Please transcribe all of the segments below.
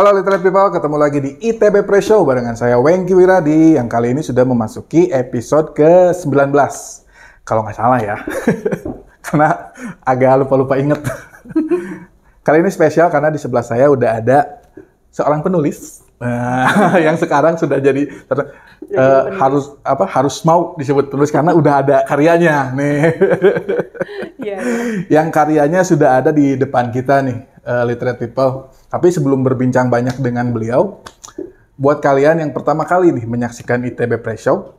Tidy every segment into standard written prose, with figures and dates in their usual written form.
Halo Literate People, ketemu lagi di ITB Pre-Show barengan saya Wengki Wiradi yang kali ini sudah memasuki episode ke-19. Kalau nggak salah ya, karena agak lupa-lupa inget. Kali ini spesial karena di sebelah saya udah ada seorang penulis yang sekarang sudah jadi harus mau disebut penulis karena udah ada karyanya nih. Yang karyanya sudah ada di depan kita nih, Literate People. Tapi sebelum berbincang banyak dengan beliau, buat kalian yang pertama kali nih menyaksikan ITB Pre-Show,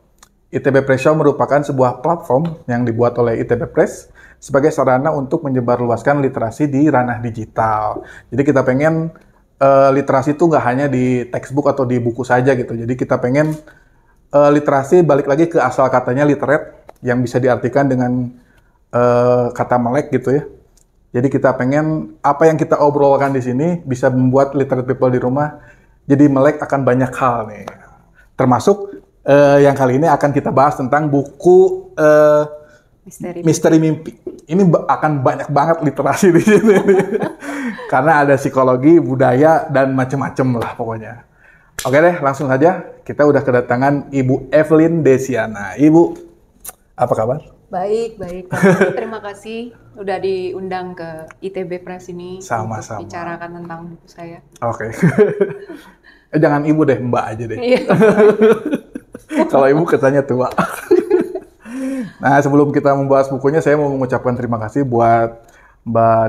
ITB Pre-Show merupakan sebuah platform yang dibuat oleh ITB Press sebagai sarana untuk menyebarluaskan literasi di ranah digital. Jadi kita pengen literasi itu nggak hanya di textbook atau di buku saja gitu. Jadi kita pengen literasi balik lagi ke asal katanya literate yang bisa diartikan dengan kata melek gitu ya. Jadi kita pengen apa yang kita obrolkan di sini bisa membuat literate people di rumah jadi melek akan banyak hal nih. Termasuk yang kali ini akan kita bahas tentang buku Misteri Mimpi. Ini akan banyak banget literasi di sini. Karena ada psikologi, budaya, dan macam-macam lah pokoknya. Oke deh, langsung saja. Kita udah kedatangan Ibu Evelyn Desiana. Ibu, apa kabar? Baik. Terima kasih udah diundang ke ITB Press ini Sama-sama. untuk bicarakan tentang buku saya. Oke. Jangan Ibu deh, Mbak aja deh. Iya. Kalau Ibu katanya tua. Nah, sebelum kita membahas bukunya, saya mau mengucapkan terima kasih buat Mbak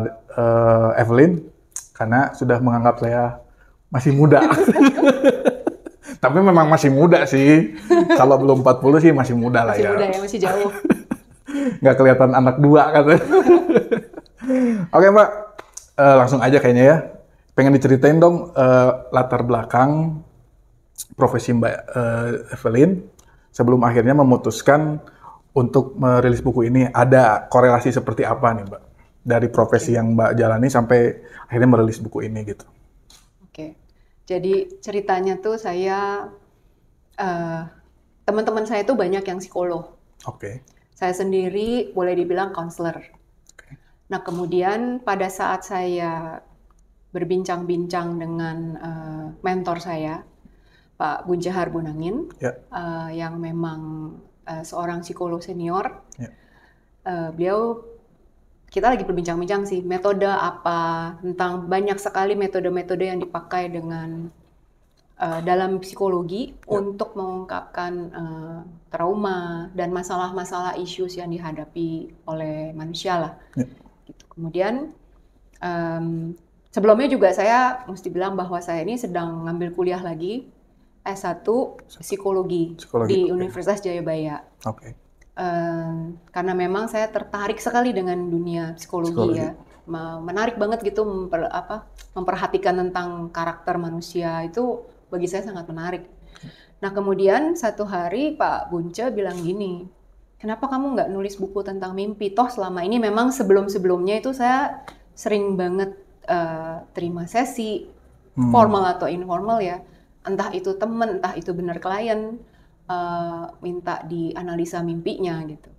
Evelyn karena sudah menganggap saya masih muda. Tapi memang masih muda sih. Kalau belum 40 sih masih muda lah ya. Masih muda ya, masih jauh. Nggak kelihatan anak dua katanya. Oke Mbak, langsung aja kayaknya ya. Pengen diceritain dong latar belakang profesi Mbak Evelyn sebelum akhirnya memutuskan untuk merilis buku ini. Ada korelasi seperti apa nih Mbak? Dari profesi yang Mbak jalani sampai akhirnya merilis buku ini gitu. Oke, jadi ceritanya tuh saya, teman-teman saya tuh banyak yang psikolog. Oke. Saya sendiri boleh dibilang konselor. Nah kemudian pada saat saya berbincang-bincang dengan mentor saya, Pak Bunjahar Bunangin, yang memang seorang psikolog senior, beliau, kita lagi berbincang-bincang sih, metode apa, tentang banyak sekali metode-metode yang dipakai dengan dalam psikologi untuk mengungkapkan trauma dan masalah-masalah issues yang dihadapi oleh manusia lah. Gitu. Kemudian sebelumnya juga saya mesti bilang bahwa saya ini sedang ngambil kuliah lagi S1 psikologi di Universitas Jayabaya. Karena memang saya tertarik sekali dengan dunia psikologi. Ya. Menarik banget gitu memperhatikan tentang karakter manusia itu bagi saya sangat menarik. Nah kemudian satu hari Pak Bunce bilang gini, kenapa kamu nggak nulis buku tentang mimpi? Toh selama ini memang sebelum-sebelumnya itu saya sering banget terima sesi formal atau informal ya, entah itu teman, entah itu benar klien minta dianalisa mimpinya gitu.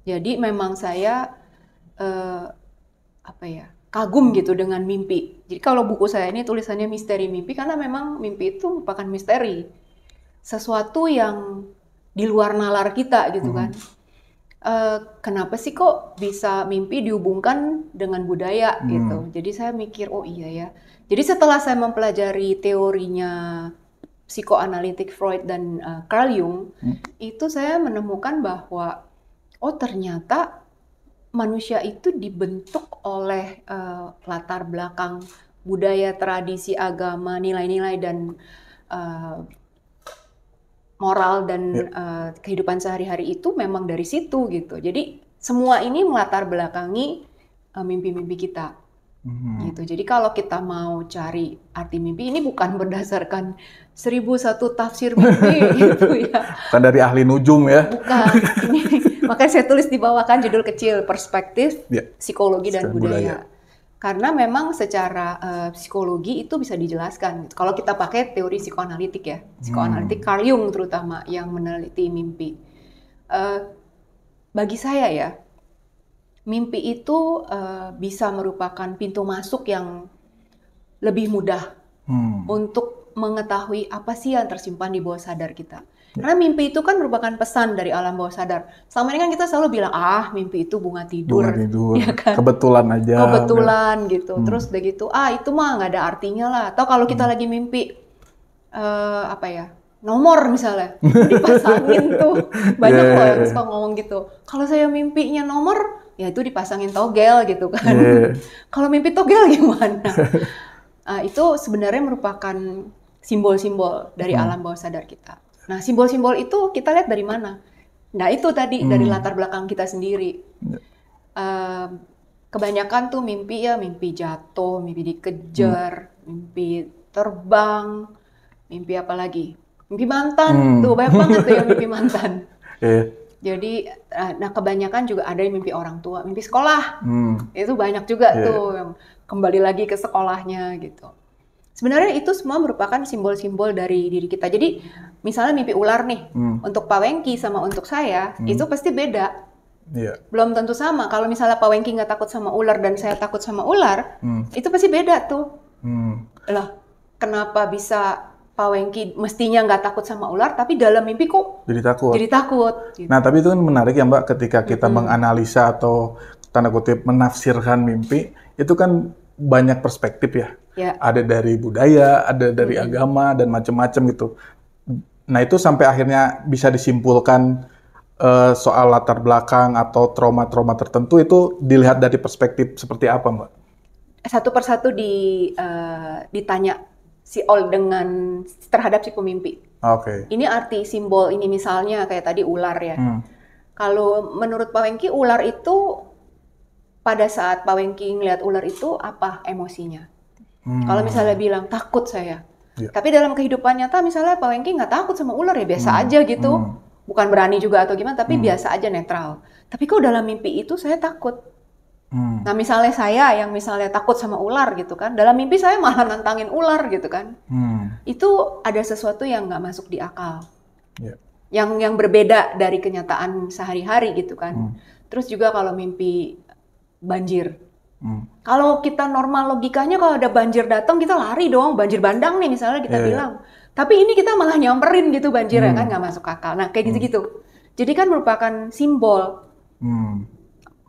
Jadi memang saya kagum gitu dengan mimpi. Jadi kalau buku saya ini tulisannya Misteri Mimpi karena memang mimpi itu merupakan misteri. Sesuatu yang di luar nalar kita gitu kan. Kenapa sih kok bisa mimpi dihubungkan dengan budaya gitu. Jadi saya mikir, oh iya ya. Jadi setelah saya mempelajari teorinya psikoanalitik Freud dan Carl Jung, itu saya menemukan bahwa oh ternyata manusia itu dibentuk oleh latar belakang budaya, tradisi, agama, nilai-nilai dan moral dan kehidupan sehari-hari itu memang dari situ gitu. Jadi semua ini melatar belakangi mimpi-mimpi kita. Gitu. Jadi kalau kita mau cari arti mimpi ini bukan berdasarkan 1001 tafsir mimpi gitu ya. Bukan dari ahli nujum ya. Bukan. Makanya saya tulis di bawah kan judul kecil Perspektif Psikologi dan Budaya. Karena memang secara psikologi itu bisa dijelaskan. Kalau kita pakai teori psikoanalitik ya, psikoanalitik Carl Jung terutama yang meneliti mimpi. Bagi saya ya, mimpi itu bisa merupakan pintu masuk yang lebih mudah untuk mengetahui apa sih yang tersimpan di bawah sadar kita. Karena mimpi itu kan merupakan pesan dari alam bawah sadar. Selama ini kan kita selalu bilang, mimpi itu bunga tidur. Ya kan? Kebetulan aja. Kebetulan gitu. Terus udah gitu, itu mah nggak ada artinya lah. Atau kalau kita lagi mimpi, nomor misalnya, dipasangin tuh. Banyak loh yang suka ngomong gitu. Kalau saya mimpinya nomor, ya itu dipasangin togel gitu kan. Kalau mimpi togel gimana? Itu sebenarnya merupakan simbol-simbol dari alam bawah sadar kita. Nah, simbol-simbol itu kita lihat dari mana? Nah, itu tadi dari latar belakang kita sendiri. Kebanyakan tuh mimpi jatuh, mimpi dikejar, mimpi terbang, mimpi apa lagi? Mimpi mantan, tuh banyak banget tuh yang mimpi mantan. Jadi, kebanyakan juga ada yang mimpi orang tua, mimpi sekolah. Itu banyak juga tuh yang kembali lagi ke sekolahnya gitu. Sebenarnya itu semua merupakan simbol-simbol dari diri kita. Jadi, misalnya mimpi ular nih, untuk Pak Wengki sama untuk saya, itu pasti beda. Belum tentu sama. Kalau misalnya Pak Wengki nggak takut sama ular dan saya takut sama ular, itu pasti beda tuh. Lah, kenapa bisa Pak Wengki mestinya nggak takut sama ular, tapi dalam mimpi kok jadi takut. Gitu. Nah, tapi itu kan menarik ya Mbak, ketika kita menganalisa atau tanda kutip menafsirkan mimpi, itu kan banyak perspektif ya. Ada dari budaya, ada dari agama, dan macam-macam gitu. Nah, itu sampai akhirnya bisa disimpulkan soal latar belakang atau trauma-trauma tertentu itu dilihat dari perspektif seperti apa Mbak? Satu persatu ditanya dengan terhadap si pemimpi. Ini arti simbol ini misalnya kayak tadi ular ya. Kalau menurut Pak Wengki ular itu pada saat Pak Wengki ngeliat ular itu apa emosinya? Kalau misalnya bilang takut saya, tapi dalam kehidupan nyata misalnya Pak Wengki nggak takut sama ular ya biasa aja gitu, bukan berani juga atau gimana, tapi biasa aja netral. Tapi kok dalam mimpi itu saya takut. Nah misalnya saya yang misalnya takut sama ular gitu kan, dalam mimpi saya malah nantangin ular gitu kan, itu ada sesuatu yang nggak masuk di akal, yang berbeda dari kenyataan sehari-hari gitu kan. Terus juga kalau mimpi banjir, kalau kita normal logikanya kalau ada banjir datang kita lari dong, banjir bandang nih misalnya kita bilang, tapi ini kita malah nyamperin gitu banjirnya kan nggak masuk akal. Nah kayak gitu-gitu, jadi kan merupakan simbol.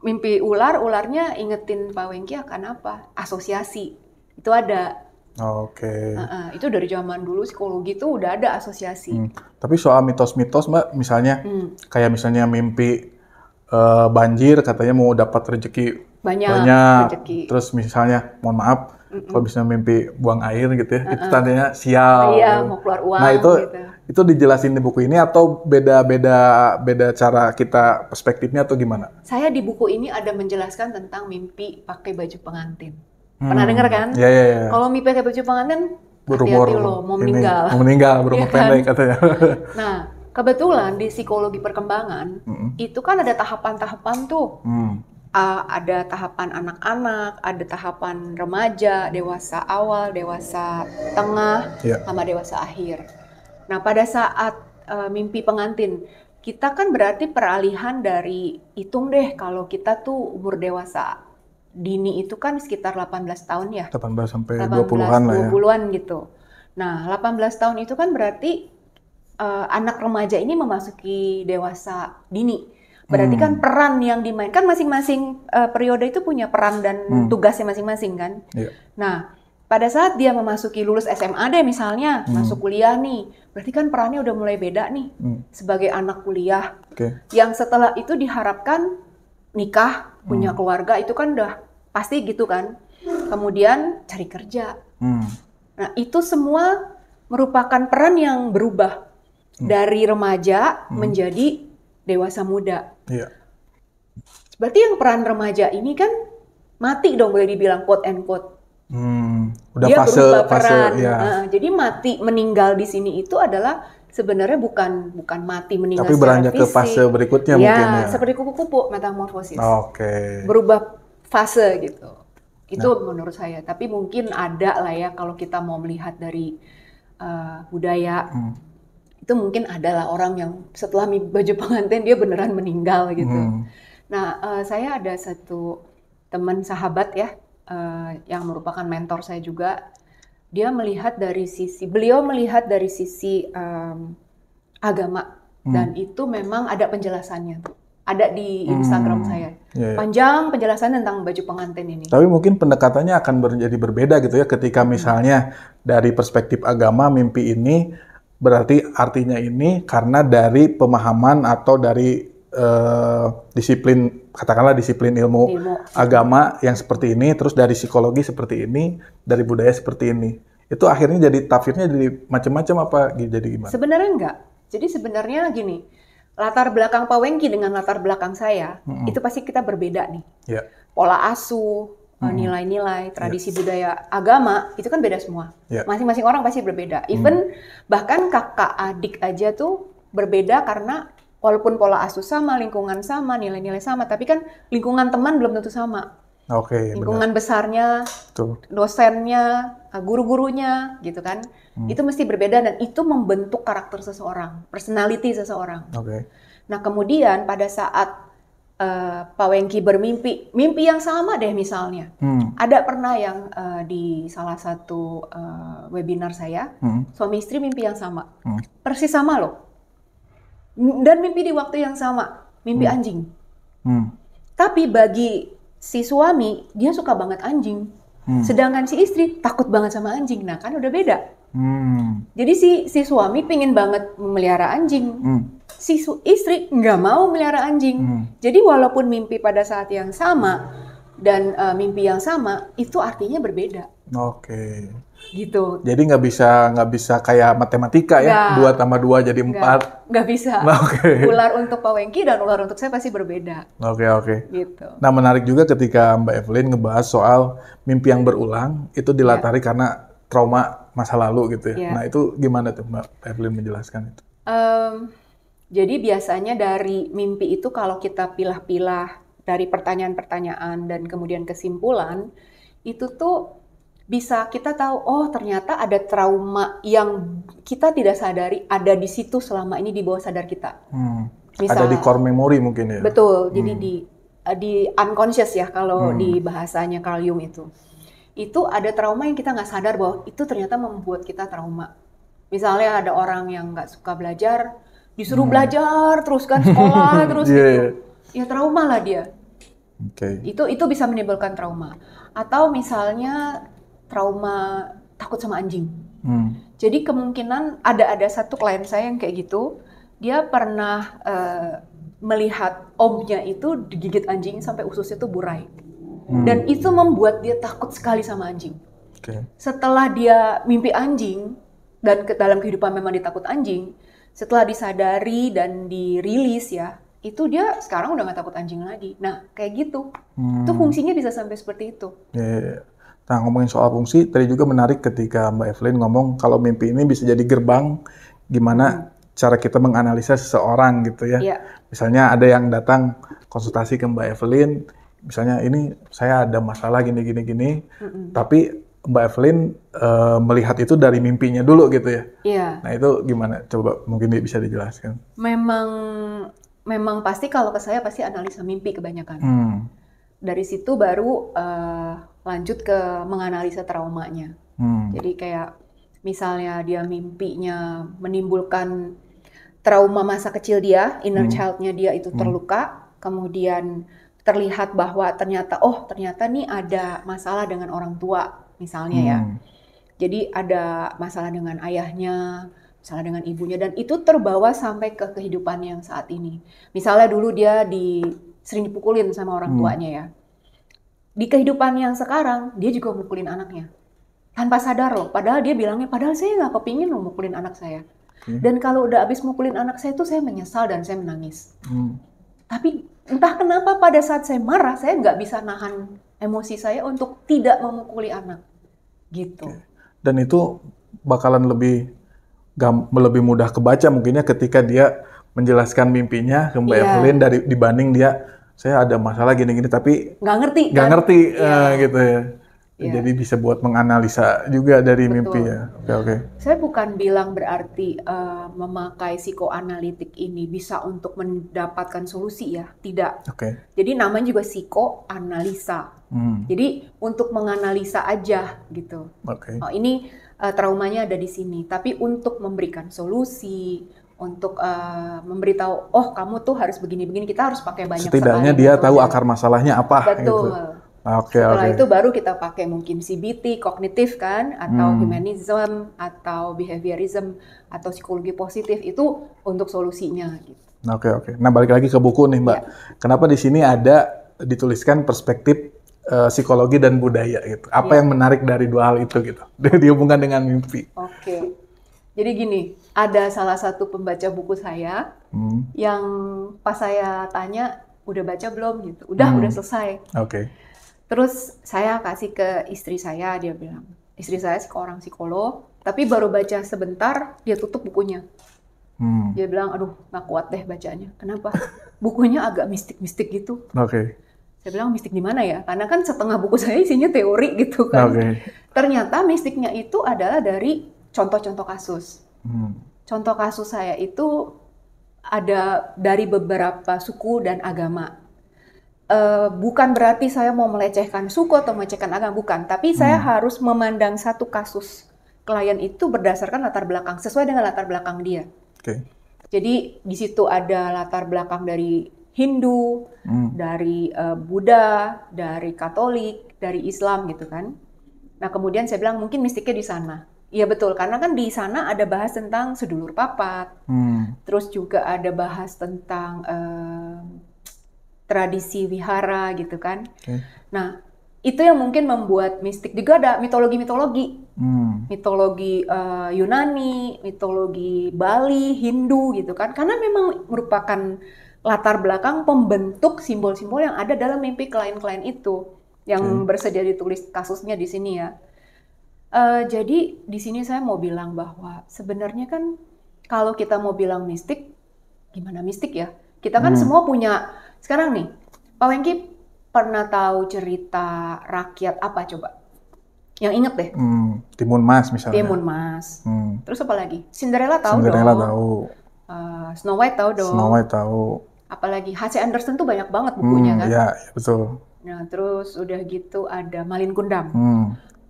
Mimpi ularnya ingetin Pak Wengki akan apa? Asosiasi. Itu ada. Itu dari zaman dulu psikologi itu udah ada asosiasi. Tapi soal mitos-mitos Mbak, misalnya kayak misalnya mimpi banjir katanya mau dapat rezeki banyak. Terus misalnya, mohon maaf, kalau misalnya mimpi buang air gitu ya, itu tandanya sial. Iya, mau keluar uang. Nah gitu. Itu dijelasin di buku ini atau beda cara kita perspektifnya atau gimana? Saya di buku ini ada menjelaskan tentang mimpi pakai baju pengantin. Pernah dengar kan? Iya. Kalau mimpi pakai baju pengantin, berumur hati-hati loh, mau meninggal. Mau meninggal, berumur pendek katanya. Nah, kebetulan di psikologi perkembangan, itu kan ada tahapan-tahapan tuh. Ada tahapan anak-anak, ada tahapan remaja, dewasa awal, dewasa tengah, sama dewasa akhir. Nah, pada saat mimpi pengantin, kita kan berarti peralihan dari, hitung deh kalau kita tuh umur dewasa dini itu kan sekitar 18 tahun ya. 18 sampai 20-an lah ya. 20-an gitu. Nah, 18 tahun itu kan berarti anak remaja ini memasuki dewasa dini. Berarti kan peran yang dimainkan, masing-masing periode itu punya peran dan tugasnya masing-masing kan. Nah, pada saat dia memasuki lulus SMA deh misalnya, masuk kuliah nih, berarti kan perannya udah mulai beda nih sebagai anak kuliah. Yang setelah itu diharapkan nikah, punya keluarga, itu kan udah pasti gitu kan. Kemudian cari kerja. Nah itu semua merupakan peran yang berubah dari remaja menjadi dewasa muda. Berarti yang peran remaja ini kan mati dong boleh dibilang quote and quote. Udah dia fase peran. ya. Jadi mati meninggal di sini itu adalah sebenarnya bukan mati meninggal tapi beranjak ke fase berikutnya mungkin ya. Seperti kupu-kupu metamorfosis. Oke. Berubah fase gitu. Itu menurut saya. Tapi mungkin ada lah ya kalau kita mau melihat dari budaya. Itu mungkin adalah orang yang setelah baju pengantin dia beneran meninggal gitu. Nah, saya ada satu teman sahabat ya. Yang merupakan mentor saya juga, beliau melihat dari sisi agama, dan itu memang ada penjelasannya. Ada di Instagram saya. Panjang penjelasan tentang baju pengantin ini. Tapi mungkin pendekatannya akan menjadi berbeda gitu ya, ketika misalnya dari perspektif agama, mimpi ini berarti artinya ini karena dari pemahaman atau dari disiplin, katakanlah disiplin ilmu agama yang seperti ini, terus dari psikologi seperti ini, dari budaya seperti ini. Itu akhirnya jadi tafsirnya jadi macam-macam apa jadi gimana? Sebenarnya enggak. Jadi sebenarnya gini, latar belakang Pak Wengki dengan latar belakang saya, itu pasti kita berbeda nih. Pola asuh, nilai-nilai, tradisi budaya, agama, itu kan beda semua. Masing-masing orang pasti berbeda. Even bahkan kakak adik aja tuh berbeda karena walaupun pola asuh sama, lingkungan sama, nilai-nilai sama, tapi kan lingkungan teman belum tentu sama. Lingkungan besarnya, dosennya, guru-gurunya, gitu kan. Itu mesti berbeda dan itu membentuk karakter seseorang, personality seseorang. Nah kemudian pada saat Pak Wengki bermimpi, mimpi yang sama deh misalnya. Ada pernah yang di salah satu webinar saya, suami istri mimpi yang sama. Persis sama loh. Dan mimpi di waktu yang sama, mimpi anjing. Tapi bagi si suami, dia suka banget anjing. Sedangkan si istri takut banget sama anjing. Nah kan udah beda. Jadi si suami pengen banget memelihara anjing. Si istri nggak mau melihara anjing. Jadi walaupun mimpi pada saat yang sama dan mimpi yang sama, itu artinya berbeda. Gitu. Jadi nggak bisa kayak matematika ya, 2 tambah 2 jadi 4. Nggak bisa. Ular untuk Pak Wengki dan ular untuk saya pasti berbeda. Gitu. Nah menarik juga ketika Mbak Evelyn ngebahas soal mimpi yang berulang, itu dilatari karena trauma masa lalu gitu ya. Nah itu gimana tuh Mbak Evelyn menjelaskan itu? Jadi biasanya dari mimpi itu kalau kita pilah-pilah dari pertanyaan-pertanyaan dan kemudian kesimpulan, itu tuh bisa kita tahu, oh ternyata ada trauma yang kita tidak sadari ada di situ selama ini di bawah sadar kita. Ada di core memory mungkin ya? Betul, jadi di unconscious ya kalau di bahasanya Carl Jung itu. Itu ada trauma yang kita nggak sadar bahwa itu ternyata membuat kita trauma. Misalnya ada orang yang nggak suka belajar, disuruh belajar terus kan, sekolah terus gitu. Ya trauma lah dia. Itu bisa menimbulkan trauma. Atau misalnya trauma takut sama anjing. Jadi kemungkinan ada satu klien saya yang kayak gitu, dia pernah melihat omnya itu digigit anjing sampai ususnya tuh burai. Dan itu membuat dia takut sekali sama anjing. Setelah dia mimpi anjing, dan dalam kehidupan memang dia takut anjing, setelah disadari dan dirilis ya, itu dia sekarang udah gak takut anjing lagi. Nah kayak gitu, itu fungsinya bisa sampai seperti itu. Nah ngomongin soal fungsi, tadi juga menarik ketika Mbak Evelyn ngomong kalau mimpi ini bisa jadi gerbang gimana cara kita menganalisa seseorang gitu ya. Misalnya ada yang datang konsultasi ke Mbak Evelyn, misalnya ini saya ada masalah gini, tapi Mbak Evelyn melihat itu dari mimpinya dulu gitu ya. Nah itu gimana? Coba mungkin bisa dijelaskan. Memang pasti kalau ke saya pasti analisa mimpi kebanyakan. Dari situ baru lanjut ke menganalisa traumanya. Jadi kayak misalnya dia mimpinya menimbulkan trauma masa kecil dia, inner child-nya dia itu terluka, kemudian terlihat bahwa ternyata nih ada masalah dengan orang tua misalnya ya. Jadi ada masalah dengan ayahnya, masalah dengan ibunya, dan itu terbawa sampai ke kehidupan yang saat ini. Misalnya dulu dia sering dipukulin sama orang tuanya ya. Di kehidupan yang sekarang, dia juga mukulin anaknya. Tanpa sadar loh, padahal dia bilangnya, padahal saya nggak kepingin loh mukulin anak saya. Dan kalau udah abis mukulin anak saya itu saya menyesal dan saya menangis. Tapi entah kenapa pada saat saya marah, saya nggak bisa nahan emosi saya untuk tidak memukuli anak. Gitu. Dan itu bakalan lebih mudah kebaca mungkinnya ketika dia menjelaskan mimpinya ke Mbak Evelyn dibanding dia, saya ada masalah gini-gini tapi nggak ngerti gitu ya. Ya. Jadi bisa buat menganalisa juga dari mimpi ya. Oke. Saya bukan bilang berarti memakai psikoanalitik ini bisa untuk mendapatkan solusi ya, tidak. Jadi namanya juga psikoanalisa. Jadi untuk menganalisa aja gitu. Oh, ini traumanya ada di sini, tapi untuk memberikan solusi, untuk memberitahu, oh kamu tuh harus begini-begini, kita harus pakai banyak sekali. Setidaknya dia tahu akar masalahnya apa. Betul. Gitu. Setelah itu baru kita pakai mungkin CBT, kognitif kan, atau humanism, atau behaviorism, atau psikologi positif, itu untuk solusinya. Gitu. Oke. Nah balik lagi ke buku nih Mbak, kenapa di sini ada dituliskan perspektif psikologi dan budaya gitu? Apa yang menarik dari dua hal itu gitu, dihubungkan dengan mimpi? Oke, jadi gini, ada salah satu pembaca buku saya yang pas saya tanya, udah baca belum gitu? Udah selesai. Terus saya kasih ke istri saya, dia bilang, istri saya seorang psikolog, tapi baru baca sebentar, dia tutup bukunya. Dia bilang, aduh nggak kuat deh bacanya. Kenapa? Bukunya agak mistik-mistik gitu. Saya bilang, mistik di mana ya? Karena kan setengah buku saya isinya teori gitu kan. Ternyata mistiknya itu adalah dari contoh-contoh kasus. Contoh kasus saya itu ada dari beberapa suku dan agama. Bukan berarti saya mau melecehkan suku atau melecehkan agama, bukan. Tapi saya harus memandang satu kasus klien itu berdasarkan latar belakang, sesuai dengan latar belakang dia. Jadi di situ ada latar belakang dari Hindu, dari Buddha, dari Katolik, dari Islam gitu kan. Nah kemudian saya bilang mungkin mistiknya di sana. Iya betul, karena kan di sana ada bahas tentang sedulur papat, terus juga ada bahas tentang tradisi wihara gitu kan. Nah, itu yang mungkin membuat mistik. Juga ada mitologi-mitologi. Mitologi Yunani, mitologi Bali, Hindu gitu kan. Karena memang merupakan latar belakang pembentuk simbol-simbol yang ada dalam mimpi klien-klien itu. Yang bersedia ditulis kasusnya di sini ya. Jadi di sini saya mau bilang bahwa sebenarnya kan kalau kita mau bilang mistik, gimana mistik ya? Kita kan semua punya. Sekarang nih, Pak Wengki pernah tahu cerita rakyat apa coba? Yang inget deh. Timun Mas misalnya. Timun Mas. Terus apa lagi? Cinderella tahu Cinderella dong. Tahu. Snow White tahu dong. Snow White tahu. Apalagi H.C. Andersen tuh banyak banget bukunya kan? Iya, betul. Nah, terus udah gitu ada Malin Kundang.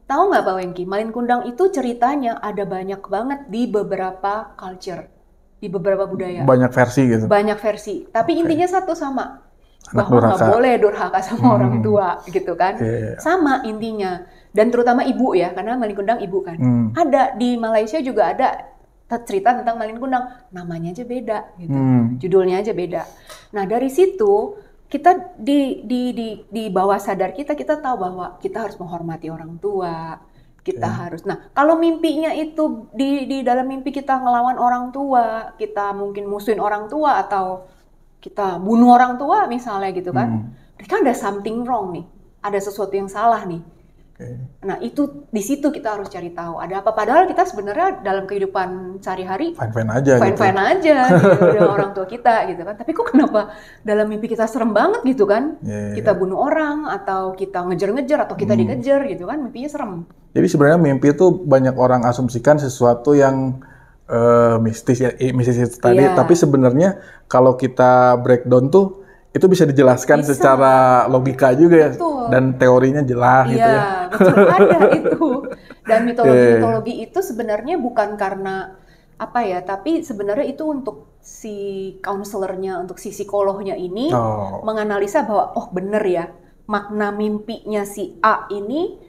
Tahu nggak Pak Wengki? Malin Kundang itu ceritanya ada banyak banget di beberapa culture. Di beberapa budaya. Banyak versi gitu. Banyak versi. Tapi intinya satu sama. Bahwa nggak boleh durhaka sama orang tua gitu kan. Sama intinya. Dan terutama ibu ya, karena Malin Kundang ibu kan. Ada di Malaysia juga ada cerita tentang Malin Kundang. Namanya aja beda gitu. Judulnya aja beda. Nah dari situ kita di bawah sadar kita tahu bahwa kita harus menghormati orang tua. Kita harus. Nah, kalau mimpinya itu di dalam mimpi kita ngelawan orang tua, kita mungkin musuhin orang tua atau kita bunuh orang tua misalnya gitu kan. Kan ada something wrong nih. Ada sesuatu yang salah nih. Nah, itu di situ kita harus cari tahu ada apa. Padahal kita sebenarnya dalam kehidupan sehari-hari fine-fine aja gitu dengan orang tua kita gitu kan. Tapi kok kenapa dalam mimpi kita serem banget gitu kan? Kita bunuh orang atau kita ngejar-ngejar atau kita dikejar gitu kan, mimpinya serem. Jadi sebenarnya mimpi itu banyak orang asumsikan sesuatu yang mistis itu tadi, tapi sebenarnya kalau kita breakdown tuh itu bisa dijelaskan secara logika juga ya, dan teorinya jelas gitu ya. Betul, ada itu. Dan mitologi-mitologi itu sebenarnya bukan karena apa ya, tapi sebenarnya itu untuk si counselornya, untuk si psikolognya ini menganalisa bahwa oh bener ya, makna mimpinya si A ini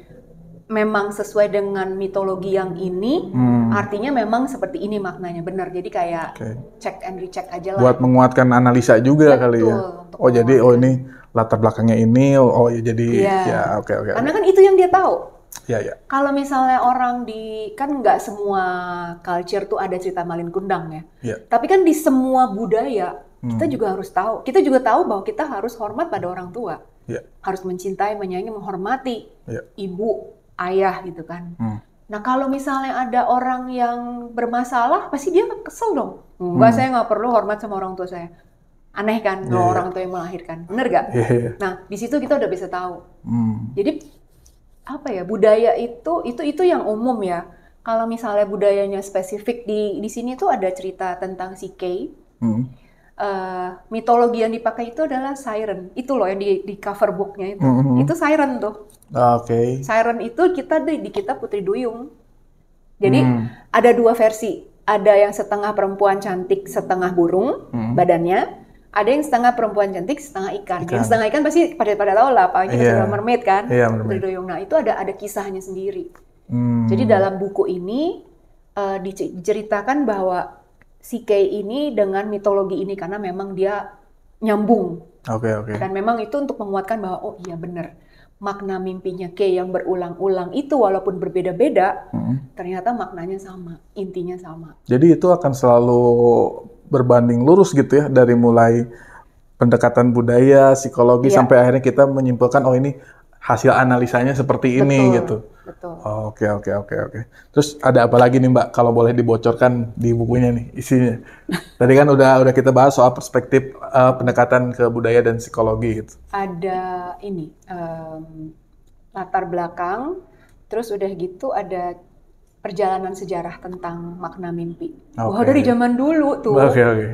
memang sesuai dengan mitologi yang ini, artinya memang seperti ini maknanya, benar. Jadi kayak check and recheck aja lah. Buat menguatkan analisa juga kali ya. Oh jadi ini latar belakangnya ini, ya jadi ya oke. Karena kan itu yang dia tahu. Iya. Kalau misalnya orang kan nggak semua culture tuh ada cerita Malin Kundang ya. Tapi kan di semua budaya kita juga harus tahu. Kita juga tahu bahwa kita harus hormat pada orang tua. Harus mencintai, menyayangi, menghormati ibu, ayah gitu kan. Nah kalau misalnya ada orang yang bermasalah, pasti dia kesel dong. Enggak, saya nggak perlu hormat sama orang tua saya. Aneh kan kalau orang tua yang melahirkan, bener gak? Nah di situ kita udah bisa tahu. Jadi apa ya, budaya itu yang umum ya. Kalau misalnya budayanya spesifik di sini tuh ada cerita tentang si Kay. Mitologi yang dipakai itu adalah siren. Itu loh yang di cover booknya itu. Itu siren tuh. Oke. Siren itu di kita Putri Duyung. Jadi ada dua versi. Ada yang setengah perempuan cantik, setengah burung badannya. Ada yang setengah perempuan cantik, setengah ikan. Yang setengah ikan pasti pada tahu lah, apalagi kita sudah mermaid kan. Putri Duyung. Nah itu ada kisahnya sendiri. Jadi dalam buku ini diceritakan bahwa si Kay ini dengan mitologi ini karena memang dia nyambung. Dan memang itu untuk menguatkan bahwa oh iya benar. Makna mimpinya Kay yang berulang-ulang itu walaupun berbeda-beda, ternyata maknanya sama, intinya sama. Jadi itu akan selalu berbanding lurus gitu ya, dari mulai pendekatan budaya, psikologi, sampai akhirnya kita menyimpulkan, oh ini hasil analisanya seperti ini gitu. Betul. Oke. Terus ada apa lagi nih Mbak, kalau boleh dibocorkan di bukunya nih isinya? Tadi kan udah kita bahas soal perspektif pendekatan ke budaya dan psikologi gitu. Ada ini, latar belakang, terus udah gitu ada perjalanan sejarah tentang makna mimpi. Wah dari zaman dulu tuh,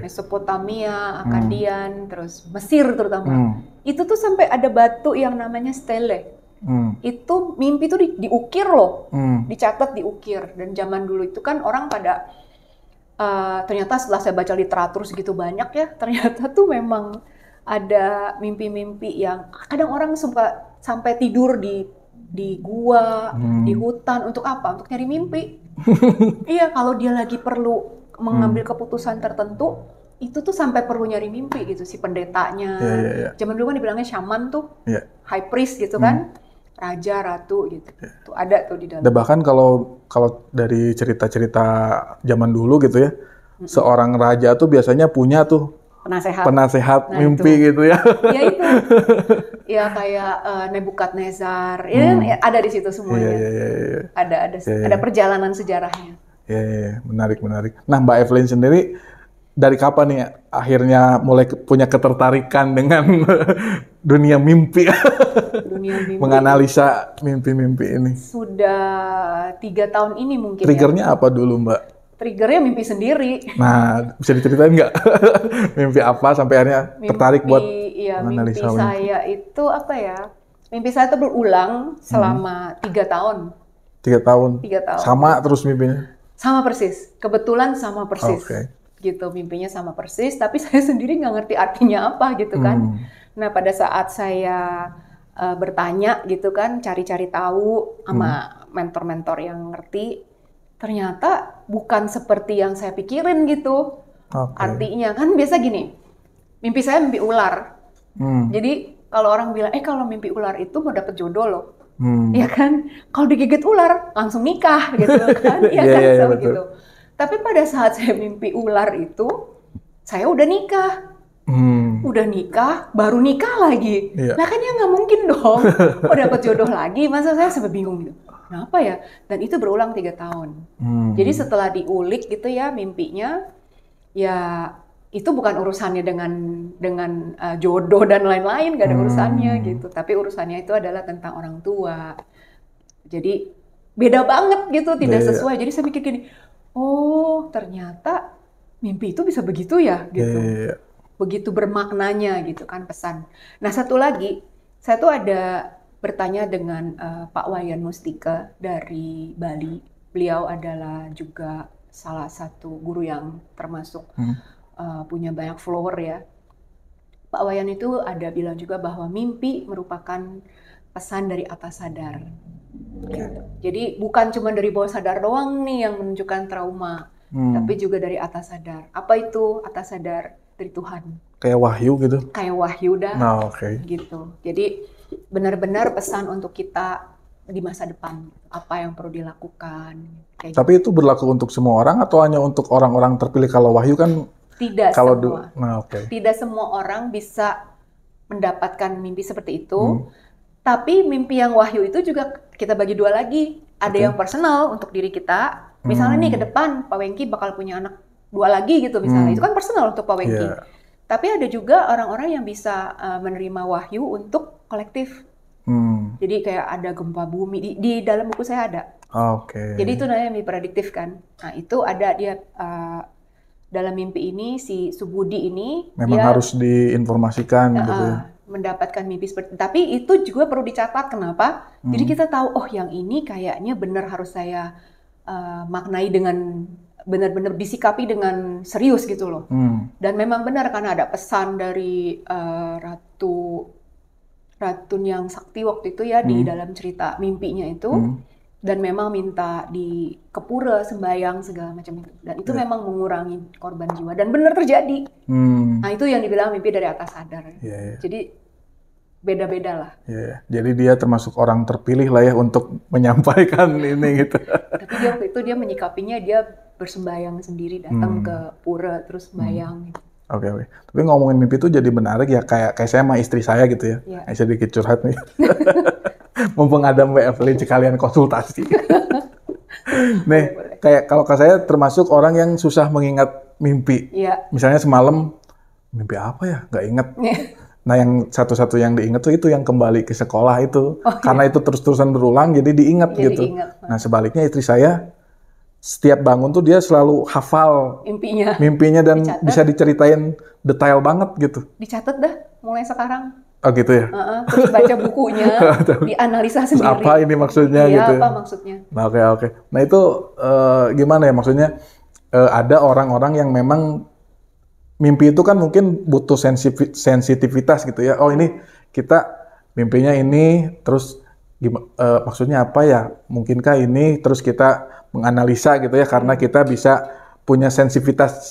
Mesopotamia, Akkadian, terus Mesir terutama. Itu tuh sampai ada batu yang namanya stele. Itu mimpi tuh diukir loh, dicatat diukir. Dan zaman dulu itu kan orang pada, ternyata setelah saya baca literatur segitu banyak ya, ternyata tuh memang ada mimpi-mimpi yang kadang orang suka sampai tidur di gua, di hutan, untuk apa? Untuk nyari mimpi. Iya, kalau dia lagi perlu mengambil keputusan tertentu, itu tuh sampai perlu nyari mimpi gitu, si pendetanya. Zaman dulu kan dibilangnya shaman tuh, high priest gitu kan, raja, ratu gitu. Tuh ada tuh di dalam. Dan bahkan kalau dari cerita-cerita zaman dulu gitu ya, seorang raja tuh biasanya punya tuh penasehat mimpi gitu ya. Ya itu. Ya kayak Nebukadnezar. Ya ada di situ semuanya. Ada perjalanan sejarahnya. Menarik. Nah, Mbak Evelyn sendiri dari kapan nih akhirnya mulai punya ketertarikan dengan dunia mimpi? Menganalisa mimpi-mimpi ini. Sudah 3 tahun ini mungkin. Triggernya apa dulu, Mbak? Triggernya mimpi sendiri. Nah, bisa diceritain nggak? Mimpi apa sampai akhirnya tertarik buat menganalisa mimpi? Saya itu apa ya? Mimpi saya itu berulang selama 3 tahun. 3 tahun? 3 tahun. Sama terus mimpinya? Sama persis. Kebetulan sama persis. Gitu, mimpinya sama persis. Tapi saya sendiri nggak ngerti artinya apa gitu kan. Nah, pada saat saya bertanya gitu kan, cari-cari tahu sama mentor-mentor yang ngerti, ternyata bukan seperti yang saya pikirin gitu. Artinya kan biasa gini, mimpi saya mimpi ular. Jadi kalau orang bilang, kalau mimpi ular itu mau dapet jodoh loh. Ya kan, kalau digigit ular langsung nikah gitu kan. Ya kan, sama gitu. Tapi pada saat saya mimpi ular itu, saya udah nikah. Udah nikah, baru nikah lagi. Nah kan ya nggak mungkin dong, mau dapet jodoh lagi. Masa saya sampai bingung gitu. Kenapa ya? Dan itu berulang 3 tahun. Jadi setelah diulik gitu ya mimpinya, ya itu bukan urusannya dengan jodoh dan lain-lain, gak ada urusannya gitu. Tapi urusannya itu adalah tentang orang tua. Jadi beda banget gitu, tidak sesuai. Jadi saya mikir gini, oh ternyata mimpi itu bisa begitu ya gitu. Begitu bermaknanya gitu kan pesan. Nah satu lagi, saya tuh ada bertanya dengan Pak Wayan Mustika dari Bali. Beliau adalah juga salah satu guru yang termasuk punya banyak follower ya. Pak Wayan itu ada bilang juga bahwa mimpi merupakan pesan dari atas sadar. Jadi bukan cuma dari bawah sadar doang nih yang menunjukkan trauma, tapi juga dari atas sadar. Apa itu atas sadar? Dari Tuhan. Kayak wahyu gitu? Kayak wahyu dah. Gitu. Jadi benar-benar pesan untuk kita di masa depan, apa yang perlu dilakukan. Kayak tapi gitu. Itu berlaku untuk semua orang atau hanya untuk orang-orang terpilih? Kalau wahyu kan tidak semua. Tidak semua orang bisa mendapatkan mimpi seperti itu. Tapi mimpi yang wahyu itu juga kita bagi 2 lagi. Ada yang personal untuk diri kita. Misalnya nih ke depan Pak Wengki bakal punya anak 2 lagi gitu misalnya. Itu kan personal untuk Pak Wengki. Tapi ada juga orang-orang yang bisa menerima wahyu untuk kolektif. Jadi kayak ada gempa bumi di dalam buku saya ada. Jadi itu namanya mimpi prediktif kan. Nah itu ada dia dalam mimpi ini si Subudi ini memang dia harus diinformasikan gitu ya. Mendapatkan mimpi seperti, tapi itu juga perlu dicatat kenapa? Jadi kita tahu oh yang ini kayaknya benar harus saya maknai dengan benar-benar disikapi dengan serius gitu loh. Dan memang benar karena ada pesan dari Ratun yang sakti waktu itu ya di dalam cerita mimpinya itu. Dan memang minta di kepura sembahyang segala macam itu. Dan itu memang mengurangi korban jiwa dan benar terjadi. Nah itu yang dibilang mimpi dari atas sadar. Jadi beda-beda lah. Jadi dia termasuk orang terpilih lah ya untuk menyampaikan ini gitu. Tapi dia waktu itu dia menyikapinya dia bersembahyang sendiri datang ke pura terus sembahyang. Gitu. Oke. Tapi ngomongin mimpi itu jadi menarik ya kayak saya sama istri saya gitu ya. Sedikit curhat nih. Mumpung ada Mbak Evelyn sekalian konsultasi. Nih, kayak kalau saya termasuk orang yang susah mengingat mimpi. Misalnya semalam, mimpi apa ya? Nggak inget. Nah, yang satu-satu yang diinget tuh itu yang kembali ke sekolah itu. Karena itu terus-terusan berulang, jadi diingat gitu. Nah, sebaliknya istri saya, setiap bangun tuh dia selalu hafal mimpinya dan dicatat. Bisa diceritain detail banget gitu. Dicatat dah, mulai sekarang. Oh gitu ya? Terus baca bukunya, dianalisa sendiri. Terus apa ini maksudnya gitu? Apa maksudnya? Nah, oke. Nah itu gimana ya maksudnya? Ada orang-orang yang memang mimpi itu kan mungkin butuh sensitivitas gitu ya. Oh ini kita mimpinya ini, terus maksudnya apa ya? Mungkinkah ini? Terus kita menganalisa gitu ya, karena kita bisa punya sensitivitas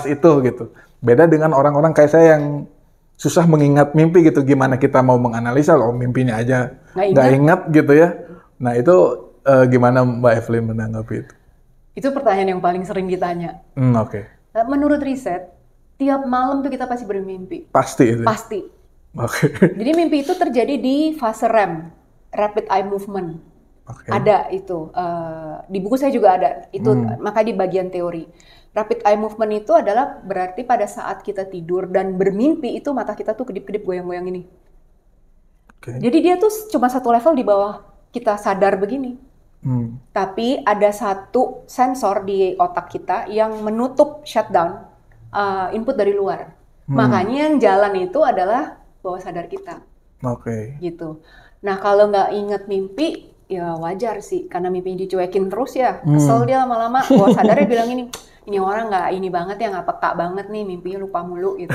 itu gitu. Beda dengan orang-orang kayak saya yang susah mengingat mimpi gitu, gimana kita mau menganalisa, mimpinya aja nggak ingat gitu ya. Nah itu gimana Mbak Evelyn menanggapi itu? Itu pertanyaan yang paling sering ditanya. Oke. Menurut riset, tiap malam tuh kita pasti bermimpi. Pasti itu? Pasti. Oke. Jadi mimpi itu terjadi di fase REM, Rapid Eye Movement. Ada itu, di buku saya juga ada, itu maka di bagian teori. Rapid eye movement itu adalah berarti pada saat kita tidur dan bermimpi itu mata kita tuh kedip-kedip goyang-goyang ini. Jadi dia tuh cuma satu level di bawah kita sadar begini. Tapi ada satu sensor di otak kita yang menutup shutdown input dari luar. Makanya yang jalan itu adalah bawah sadar kita. Gitu. Nah kalau nggak inget mimpi, ya wajar sih, karena mimpinya dicuekin terus ya, kesel dia lama-lama, bawah sadarnya bilang ini orang nggak ini banget ya, nggak peka banget nih, mimpinya lupa mulu gitu.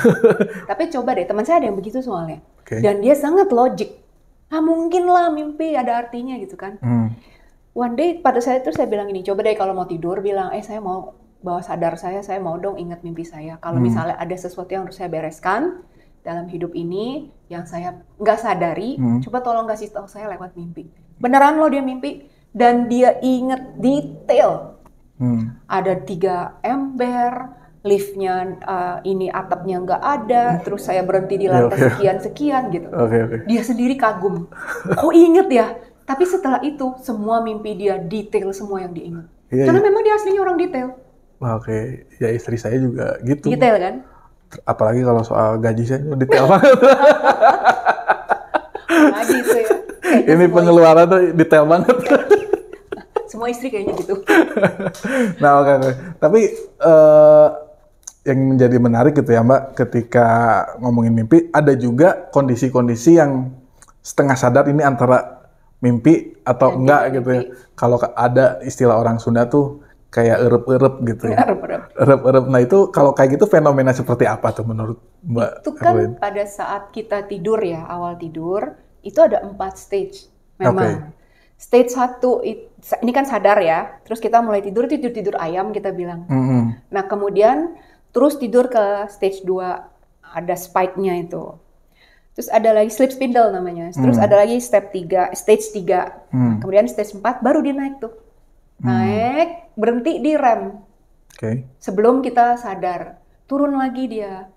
Tapi coba deh, teman saya ada yang begitu soalnya, dan dia sangat logik, mungkin lah mimpi ada artinya gitu kan. One day pada saat itu saya bilang coba deh kalau mau tidur bilang, saya mau bawah sadar saya mau dong ingat mimpi saya. Kalau misalnya ada sesuatu yang harus saya bereskan dalam hidup ini yang saya nggak sadari, coba tolong kasih tahu saya lewat mimpi. Beneran loh dia mimpi dan dia inget detail. Ada 3 ember, liftnya ini atapnya nggak ada, terus saya berhenti di lantai sekian gitu. Dia sendiri kagum, kok inget ya? Tapi setelah itu semua mimpi dia detail semua yang dia inget. Karena memang dia aslinya orang detail. Ya istri saya juga gitu. Detail kan? Apalagi kalau soal gaji saya detail banget. Gaji itu ya. Ini pengeluaran tuh detail banget. Semua istri kayaknya gitu. Nah, oke. Tapi yang menjadi menarik gitu ya Mbak, ketika ngomongin mimpi, ada juga kondisi-kondisi yang setengah sadar ini antara mimpi atau enggak gitu ya. Kalau ada istilah orang Sunda tuh kayak erep-erep gitu ya. Erep-erep. Nah itu kalau kayak gitu fenomena seperti apa tuh menurut Mbak? Itu kan pada saat kita tidur ya, awal tidur, itu ada 4 stage memang. Stage 1 ini kan sadar ya, terus kita mulai tidur ayam kita bilang. Nah kemudian terus tidur ke stage 2, ada spike-nya itu. Terus ada lagi sleep spindle namanya. Terus ada lagi stage 3. Kemudian stage 4 baru dia naik tuh. Naik, berhenti di REM. Sebelum kita sadar, turun lagi dia.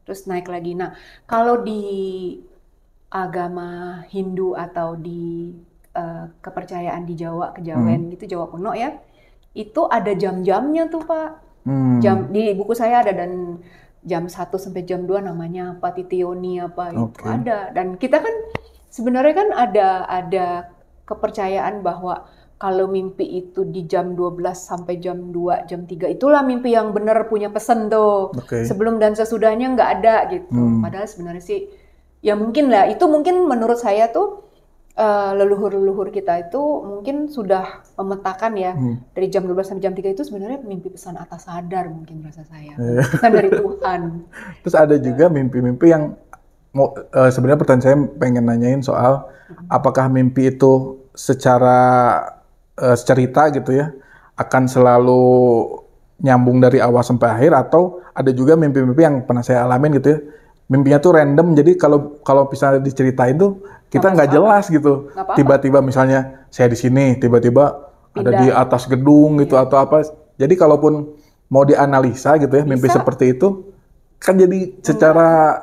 Terus naik lagi. Nah, kalau di agama Hindu atau di kepercayaan di Jawa, kejawen gitu, Jawa kuno ya, itu ada jam-jamnya tuh Pak. Jam di buku saya ada dan jam 1 sampai jam 2 namanya apa, titioni apa, itu ada. Dan kita kan sebenarnya kan ada kepercayaan bahwa kalau mimpi itu di jam 12 sampai jam 2, jam 3, itulah mimpi yang benar punya pesan tuh. Sebelum dan sesudahnya nggak ada gitu. Padahal sebenarnya sih, ya mungkin lah, itu mungkin menurut saya tuh leluhur-leluhur kita itu mungkin sudah memetakan ya, dari jam 12 sampai jam 3 itu sebenarnya mimpi pesan atas sadar mungkin rasa saya. Pesan dari Tuhan. Terus ada juga mimpi-mimpi yang sebenarnya pertanyaan saya pengen nanyain soal apakah mimpi itu secara cerita gitu ya akan selalu nyambung dari awal sampai akhir, atau ada juga mimpi-mimpi yang pernah saya alamin gitu ya, mimpinya tuh random, jadi kalau misalnya diceritain tuh kita nggak jelas gitu. Tiba-tiba misalnya saya di sini, tiba-tiba ada di atas gedung gitu atau apa. Jadi kalaupun mau dianalisa gitu ya, mimpi seperti itu kan jadi secara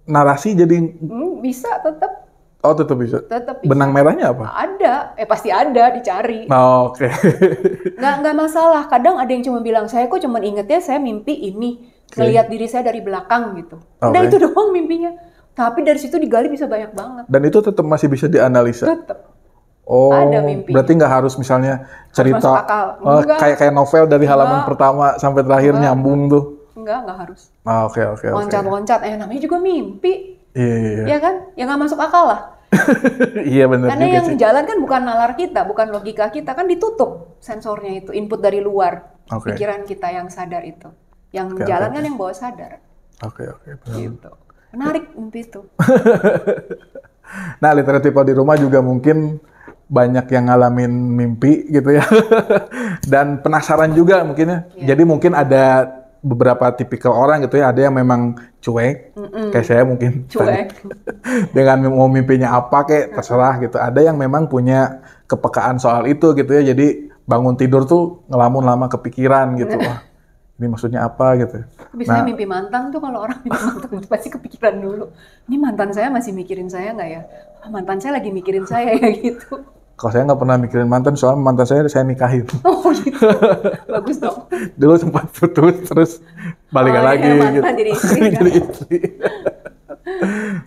narasi jadi bisa tetap. Oh, tetap bisa. Tetap bisa. Benang merahnya apa? Ada, pasti ada, dicari. Oh, oke. Nggak masalah. Kadang ada yang cuma bilang, saya kok cuma ingetnya saya mimpi ini, ngelihat diri saya dari belakang gitu. Udah itu doang mimpinya. Tapi dari situ digali bisa banyak banget. Dan itu tetap masih bisa dianalisa? Tetap. Oh, ada mimpi. Berarti nggak harus misalnya cerita kayak novel dari halaman pertama sampai terakhir nyambung tuh? Enggak harus. Oke. Loncat-loncat, namanya juga mimpi. Iya. Iya kan? Ya nggak masuk akal lah. Iya benar. Karena yang jalan kan bukan nalar kita, bukan logika kita, kan ditutup sensornya itu, input dari luar, pikiran kita yang sadar itu. Yang jalan kan yang bawah sadar. Oke. Gitu. Menarik mimpi itu. Nah, Literary People di rumah juga mungkin banyak yang ngalamin mimpi gitu ya. Dan penasaran juga mungkin ya. Jadi mungkin ada beberapa tipikal orang gitu ya, ada yang memang cuek, kayak saya mungkin cuek. Dengan mau mimpinya apa kayak terserah gitu. Ada yang memang punya kepekaan soal itu gitu ya. Jadi bangun tidur tuh ngelamun lama kepikiran gitu. Wah, ini maksudnya apa gitu. Biasanya mimpi mantan tuh, kalau orang mimpi mantan pasti kepikiran dulu. Ini mantan saya masih mikirin saya nggak ya? Mantan saya lagi mikirin saya ya gitu. Kalau saya nggak pernah mikirin mantan, soalnya mantan saya nikahin. Oh gitu, bagus dong. Dulu sempat putus, terus balikan lagi. Mantan gitu. jadi istri. Jadi istri.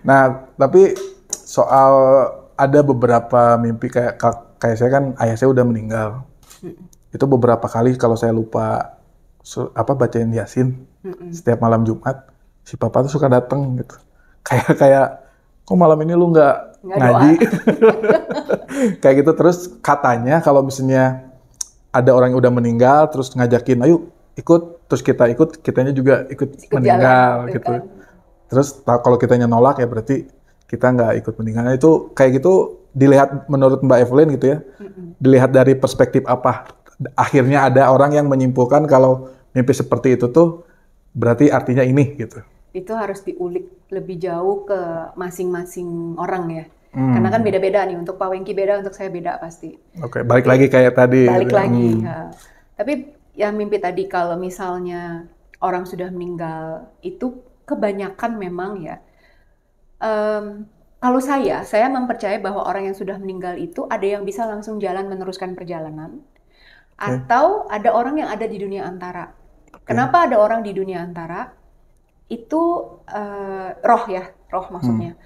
Nah, tapi soal ada beberapa mimpi kayak saya kan, ayah saya udah meninggal. Itu beberapa kali kalau saya lupa bacain Yasin setiap malam Jumat, si papa tuh suka datang gitu. Kayak kok malam ini lu nggak ngaji? Kayak gitu. Terus katanya kalau misalnya ada orang yang udah meninggal terus ngajakin ayo ikut, terus kita ikut, kitanya juga ikut meninggal jalan, gitu. Kan? Terus kalau kitanya nolak ya berarti kita nggak ikut meninggal. Nah, itu kayak gitu dilihat menurut Mbak Evelyn gitu ya. Dilihat dari perspektif apa? Akhirnya ada orang yang menyimpulkan kalau mimpi seperti itu tuh berarti artinya ini gitu. Itu harus diulik lebih jauh ke masing-masing orang ya. Karena kan beda-beda nih, untuk Pak Wengki beda, untuk saya beda pasti. Oke, balik lagi kayak tadi. Balik lagi. Ya. Tapi yang mimpi tadi kalau misalnya orang sudah meninggal, itu kebanyakan memang ya. Kalau saya mempercayai bahwa orang yang sudah meninggal itu ada yang bisa langsung jalan meneruskan perjalanan. Atau ada orang yang ada di dunia antara. Kenapa ada orang di dunia antara? Itu roh maksudnya.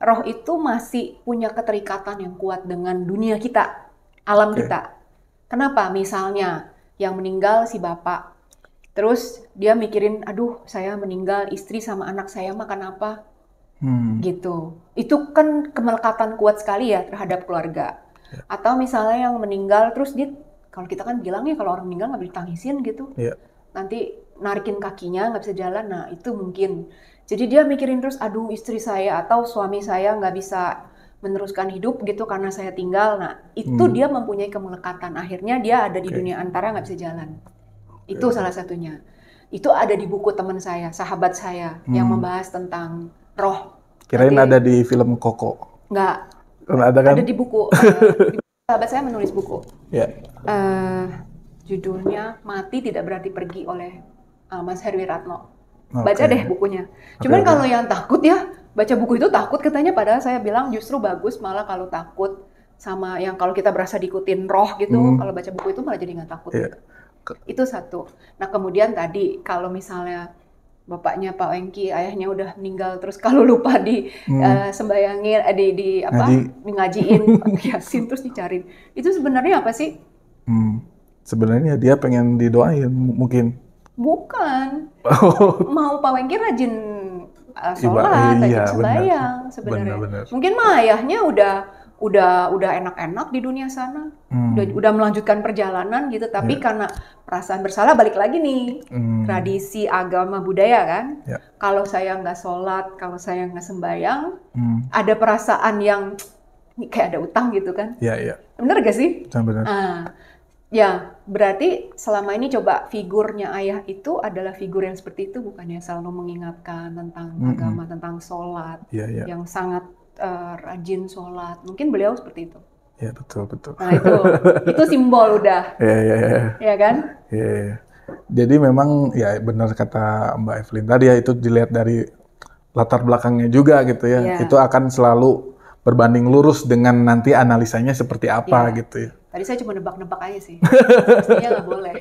Roh itu masih punya keterikatan yang kuat dengan dunia kita, alam kita. Kenapa? Misalnya yang meninggal si bapak, terus dia mikirin, aduh saya meninggal, istri sama anak saya makan apa? Gitu. Itu kan kemelekatan kuat sekali ya terhadap keluarga. Atau misalnya yang meninggal, terus dia, kalau kita kan bilang ya kalau orang meninggal nggak boleh ditangisin gitu. Nanti narikin kakinya, nggak bisa jalan, nah itu mungkin. Jadi dia mikirin terus, aduh istri saya atau suami saya nggak bisa meneruskan hidup gitu karena saya tinggal. Nah itu dia mempunyai kemelekatan. Akhirnya dia ada di dunia antara, nggak bisa jalan. Itu salah satunya. Itu ada di buku teman saya, sahabat saya, yang membahas tentang roh. Kirain ada di film Koko. Nggak. Ada kan? Ada di buku. Sahabat saya menulis buku. Judulnya Mati Tidak Berarti Pergi oleh Mas Herwiratno. Baca deh bukunya. Cuman kalau yang takut ya, baca buku itu takut katanya, padahal saya bilang justru bagus malah kalau takut sama yang kalau kita berasa diikutin roh gitu, kalau baca buku itu malah jadi nggak takut. Gitu. Itu satu. Nah kemudian tadi kalau misalnya bapaknya Pak Wengki, ayahnya udah meninggal, terus kalau lupa di sembayangin, ngajiin Yasin, terus dicariin. Itu sebenarnya apa sih? Sebenarnya dia pengen didoain mungkin. Bukan. Mau Pak Wengki rajin sholat, rajin sembayang sebenarnya. Bener. Mungkin mah ayahnya udah enak-enak di dunia sana, udah melanjutkan perjalanan gitu, tapi karena perasaan bersalah balik lagi nih, tradisi agama budaya kan, kalau saya nggak sholat, kalau saya nggak sembayang, ada perasaan yang kayak ada utang gitu kan, bener gak sih? Bener. Ya berarti selama ini coba figurnya ayah itu adalah figur yang seperti itu, bukannya selalu mengingatkan tentang agama, tentang sholat, yang sangat rajin sholat, mungkin beliau seperti itu. Ya betul. Nah itu simbol udah. Ya kan? Iya. Jadi memang ya benar kata Mbak Evelyn tadi ya, itu dilihat dari latar belakangnya juga gitu ya. Itu akan selalu berbanding lurus dengan nanti analisanya seperti apa gitu ya. Tadi saya cuma nebak-nebak aja sih. Pastinya nggak boleh.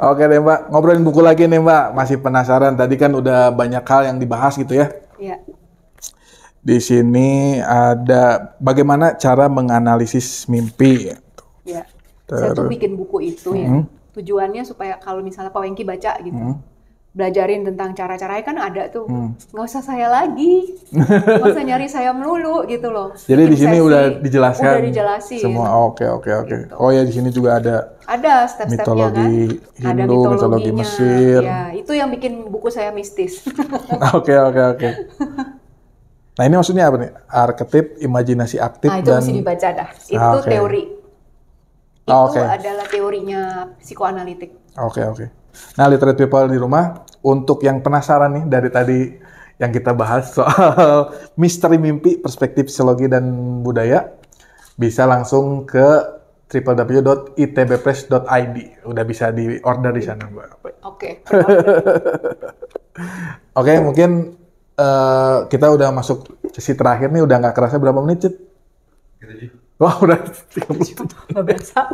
Oke deh Mbak, ngobrolin buku lagi nih Mbak. Masih penasaran, tadi kan udah banyak hal yang dibahas gitu ya. Iya. Di sini ada bagaimana cara menganalisis mimpi. Iya. Saya tuh bikin buku itu ya. Tujuannya supaya kalau misalnya Pak Wengki baca gitu, belajarin tentang cara-caranya kan ada tuh. Nggak usah saya lagi, nggak usah nyari saya melulu gitu loh. Jadi di sini udah dijelaskan. Udah dijelasin. Semua. Oke. Gitu. Oh ya, di sini juga ada step-stepnya mitologi kan. Hindu, mitologi Mesir. Ya, itu yang bikin buku saya mistis. Oke. Nah ini maksudnya apa nih? Arketip, imajinasi aktif, itu mesti dibaca dah. Itu teori. Itu adalah teorinya psikoanalitik. Oke. Nah, Literate People di rumah, untuk yang penasaran nih dari tadi yang kita bahas soal misteri mimpi, perspektif psikologi dan budaya, bisa langsung ke www.itbpress.id. Udah bisa di order di sana, Mbak. Oke, mungkin kita udah masuk sesi terakhir nih, udah nggak kerasa berapa menit, Cid? Wah, udah 30. Nggak biasa.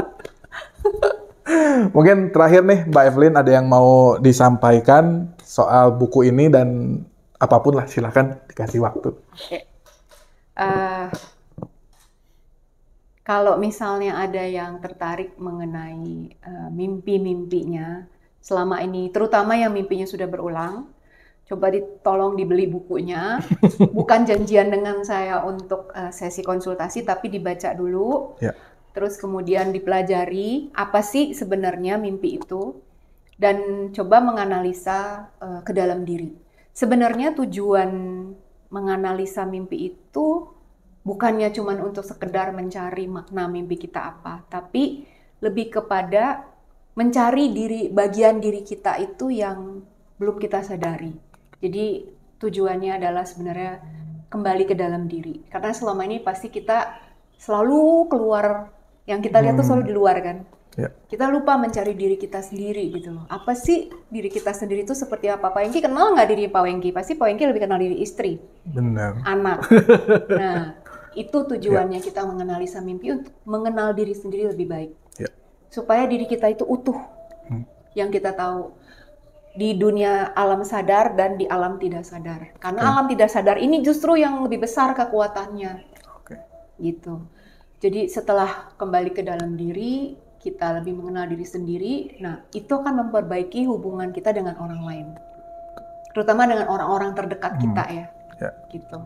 Mungkin terakhir nih, Mbak Evelyn, ada yang mau disampaikan soal buku ini dan apapun lah, silakan dikasih waktu. Kalau misalnya ada yang tertarik mengenai mimpi-mimpinya selama ini, terutama yang mimpinya sudah berulang, coba tolong dibeli bukunya. Bukan janjian dengan saya untuk sesi konsultasi, tapi dibaca dulu. Terus kemudian dipelajari apa sih sebenarnya mimpi itu, dan coba menganalisa ke dalam diri. Sebenarnya tujuan menganalisa mimpi itu bukannya cuma untuk sekedar mencari makna mimpi kita apa, tapi lebih kepada mencari bagian diri kita itu yang belum kita sadari. Jadi tujuannya adalah sebenarnya kembali ke dalam diri. Karena selama ini pasti kita selalu keluar. Yang kita lihat tuh selalu di luar kan. Kita lupa mencari diri kita sendiri gitu loh. Apa sih diri kita sendiri itu seperti apa? Pak Wengki kenal nggak diri Pak Wengki? Pasti Pak Wengki lebih kenal diri istri. Benar. Anak. Nah, itu tujuannya kita menganalisa mimpi, untuk mengenal diri sendiri lebih baik. Supaya diri kita itu utuh. Yang kita tahu di dunia alam sadar dan di alam tidak sadar. Karena alam tidak sadar ini justru yang lebih besar kekuatannya. Gitu. Jadi setelah kembali ke dalam diri, kita lebih mengenal diri sendiri, nah itu akan memperbaiki hubungan kita dengan orang lain. Terutama dengan orang-orang terdekat kita ya. Gitu.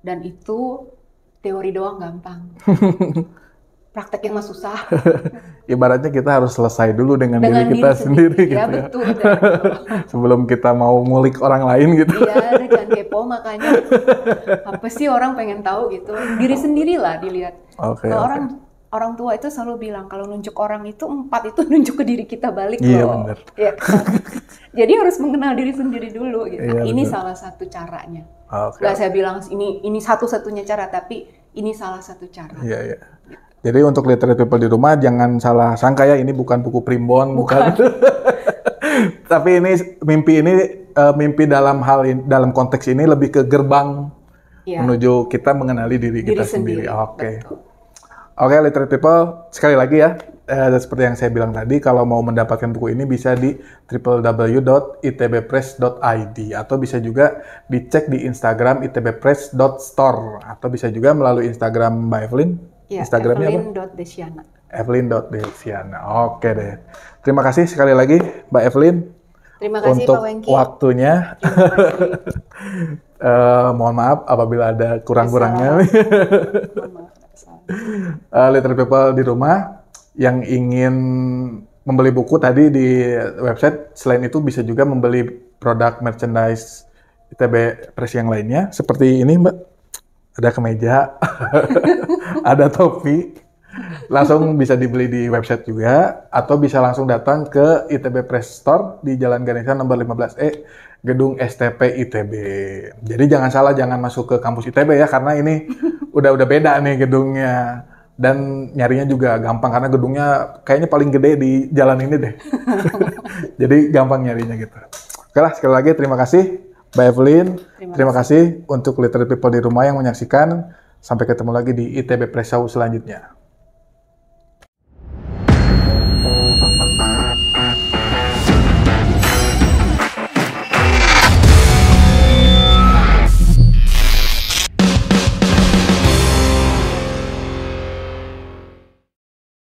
Dan itu teori doang gampang. Prakteknya mah susah. Ibaratnya kita harus selesai dulu dengan diri kita sendiri gitu ya. Betul. Sebelum kita mau ngulik orang lain gitu. Iya, jangan kepo, makanya apa sih orang pengen tahu gitu. Diri sendirilah dilihat. Orang tua itu selalu bilang kalau nunjuk orang itu 4 itu nunjuk ke diri kita balik loh. Iya benar. Ya, jadi harus mengenal diri sendiri dulu gitu. Iya, ini bener. salah satu caranya. Nggak saya bilang ini satu-satunya cara, tapi ini salah satu cara. Iya. Jadi untuk Literate People di rumah jangan salah sangka ya, ini bukan buku primbon, bukan. Tapi ini mimpi dalam konteks ini lebih ke gerbang menuju kita mengenali diri kita sendiri. Oke, literate people, sekali lagi ya, seperti yang saya bilang tadi, kalau mau mendapatkan buku ini bisa di www.itbpress.id atau bisa juga dicek di Instagram itbpress.store atau bisa juga melalui Instagram Mbak Evelyn. Ya, Instagramnya apa? Evelyn.Desiana. Evelyn.Desiana. Oke deh. Terima kasih sekali lagi Mbak Evelyn. Terima kasih untuk Pak Wengki. Waktunya. Terima kasih. Mohon maaf apabila ada kurang-kurangnya. Literate people di rumah yang ingin membeli buku tadi di website, selain itu bisa juga membeli produk merchandise ITB Press yang lainnya. Seperti ini Mbak, ada kemeja, ada topi. Langsung bisa dibeli di website juga, atau bisa langsung datang ke ITB Press Store di Jalan Ganesha nomor 15E, Gedung STP ITB. Jadi jangan salah, jangan masuk ke kampus ITB ya, karena ini udah beda nih gedungnya. Dan nyarinya juga gampang, karena gedungnya kayaknya paling gede di jalan ini deh. Jadi gampang nyarinya gitu. Oke lah, sekali lagi terima kasih Mbak Evelyn. Terima kasih untuk literate people di rumah yang menyaksikan. Sampai ketemu lagi di ITB Press Show selanjutnya.